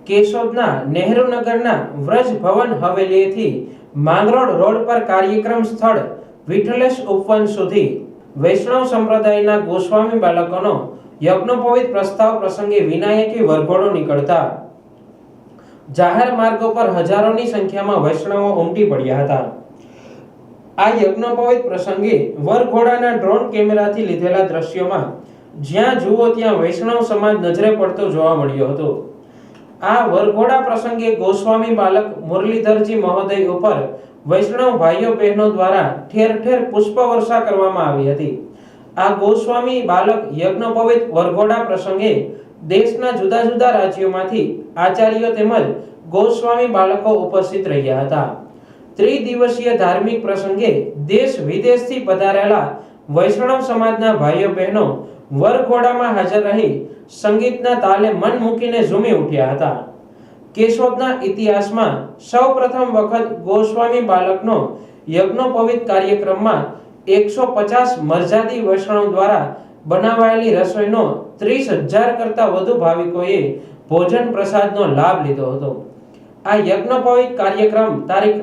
કેશોદના નહેરુનગરના વ્રજ ભવન હવેલીથી Mangrol road પર કાર્યક્રમ સ્થળ વિઠ્ઠલેશ ઉપવન સુધી વૈષ્ણવ સંપ્રદાયના ગોસ્વામી બાળકોનો યજ્ઞોપવિત પ્રસ્તાવ પ્રસંગે વિનાયકી વરઘોડો નીકળતા જાહેર માર્ગો પર હજારોની સંખ્યામાં વૈષ્ણવો ઉમટી પડ્યા હતા। આ યજ્ઞોપવિત પ્રસંગે વરઘોડાના ડ્રોન કેમેરાથી લીધેલા દ્રશ્યોમાં જ્યાં જુઓ ત્યાં વૈષ્ણવ સમાજ નજરે પડતો જોવા મળ્યો હતો। આ વરઘોડા પ્રસંગે ગોસ્વામી બાલક મુરલીધરજી મહોદય ઉપર વૈષ્ણવ ભાઈઓ બહેનો દ્વારા ઠેર ઠેર પુષ્પ વર્ષા કરવામાં આવી હતી। આ ગોસ્વામી બાલક યજ્ઞોપવિત વરઘોડા પ્રસંગે દેશના જુદા જુદા રાજ્યોમાંથી આચાર્યો તેમજ ગોસ્વામી બાળકો ઉપસ્થિત રહ્યા હતા। ત્રિદિવસીય ધાર્મિક પ્રસંગે દેશ વિદેશથી પધારેલા વૈષ્ણવ સમાજના ભાઈઓ બહેનો વરઘોડામાં હાજર રહી સંગીતના તાલે મન મૂકીને ઝૂમી ઉઠ્યા હતા। કેશોદના ઇતિહાસમાં સૌપ્રથમ વખત ગોસ્વામી બાલકનો યજ્ઞોપવિત કાર્યક્રમમાં 150 મરજાદી વૈષ્ણવ દ્વારા બનાવાયેલી રસોઈનો 30,000 કરતા વધુ ભાવિકોએ ભોજન પ્રસાદનો લાભ લીધો હતો। આ યજ્ઞોપવિત કાર્યક્રમ તારીખ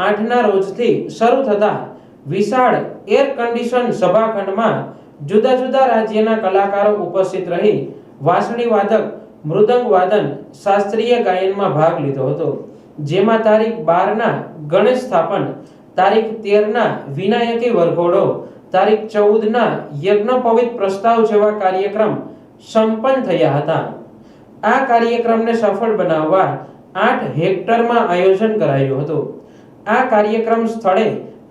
8ના રોજથી શરૂ થતા વિશાળ એર કન્ડિશન સભાખંડમાં જુદા જુદા રાજ્યના કલાકારો ઉપસ્થિત રહી વાંસળી વાદક, મૃદંગ વાદન, શાસ્ત્રીય ગાયનમાં ભાગ લીધો હતો। જેમાં તારીખ 12ના ગણેશ સ્થાપન, તારીખ 13ના વિનાયકી વરઘોડો, તારીખ 14ના યજ્ઞોપવિત પ્રસ્તાવ જેવા કાર્યક્રમ સંપન્ન થયા હતા। આ કાર્યક્રમને સફળ બનાવવા 8 હેક્ટરમાં આયોજન કરાયું હતું। આ કાર્યક્રમ સ્થળે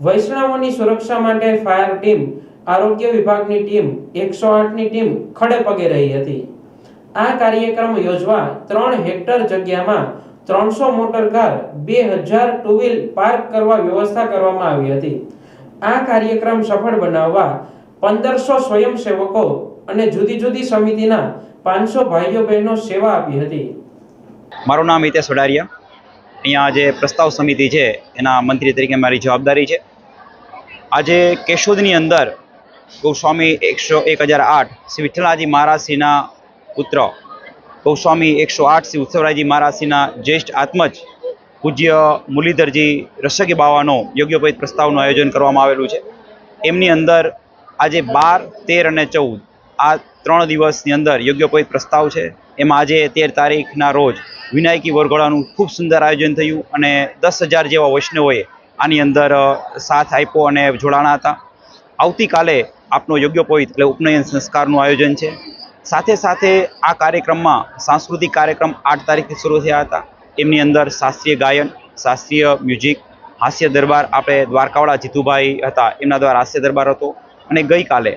વૈષ્ણવોની સુરક્ષા માટે ફાયર ટીમ, આરોગ્ય વિભાગની ટીમ, 108ની ટીમ ખડે પગે રહી હતી। આ કાર્યક્રમ યોજવા 3 હેક્ટર જગ્યામાં 300 motor car, 2000 two wheel park કરવા વ્યવસ્થા કરવામાં આવી હતી। આ કાર્યક્રમ સફળ બનાવવા 1500 સ્વયંસેવકો અને જુદી જુદી સમિતિના 500 ભાઈઓ બહેનો સેવા આપી હતી। મારું નામ હિતેશ વડારિયા, અહીંયા જે પ્રસ્તાવ સમિતિ છે એના મંત્રી તરીકે મારી જવાબદારી છે। આજે કેશોદની અંદર ગોસ્વામી 1008 શ્રી વિઠ્ઠલાજી મહારાજશ્રીના પુત્ર ગોસ્વામી 108 શ્રી ઉત્સવરાયજી મહારાજશ્રીના જ્યેષ્ઠ આત્મજ પૂજ્ય મુરલીધરજી રસકી બાવાનો યજ્ઞોપવિત પ્રસ્તાવનું આયોજન કરવામાં આવેલું છે। એમની અંદર આજે 12, 13 અને 14 આ 3 દિવસની અંદર યજ્ઞોપવિત પ્રસ્તાવ છે। એમાં આજે 13 તારીખના રોજ વિનાયકી વરઘોડાનું ખૂબ સુંદર આયોજન થયું અને 10,000 જેવા વૈષ્ણવોએ આની અંદર સાથ આપ્યો અને જોડાણા હતા। આવતીકાલે આપનો યજ્ઞોપવિત એટલે ઉપનયન સંસ્કારનું આયોજન છે। સાથે સાથે આ કાર્યક્રમમાં સાંસ્કૃતિક કાર્યક્રમ 8 તારીખથી શરૂ થયા હતા। એમની અંદર શાસ્ત્રીય ગાયન, શાસ્ત્રીય મ્યુઝિક, હાસ્ય દરબાર, આપણે દ્વારકાવાળા જીતુભાઈ હતા એમના દ્વારા હાસ્ય દરબાર હતો અને ગઈકાલે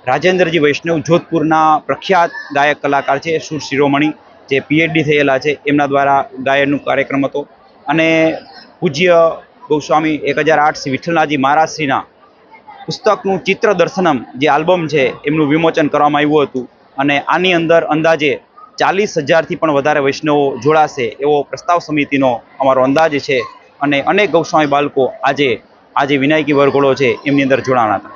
રાજેન્દ્રજી વૈષ્ણવ જોધપુરના પ્રખ્યાત ગાયક કલાકાર છે સુર શિરોમણી જે PhD થયેલા છે એમના દ્વારા ગાયનનો કાર્યક્રમ હતો અને પૂજ્ય ગોસ્વામી 1008 શ્રી વિઠ્ઠલનાથજી મહારાજશ્રીના પુસ્તકનું ચિત્ર દર્શનમ જે આલ્બમ છે એમનું વિમોચન કરવામાં આવ્યું હતું અને આની અંદર અંદાજે 40,000થી પણ વધારે વૈષ્ણવો જોડાશે એવો પ્રસ્તાવ સમિતિનો અમારો અંદાજ છે અને અનેક ગૌસ્વામી બાળકો આજે વિનાયકી વરઘોડો છે એમની અંદર જોડાણા હતા।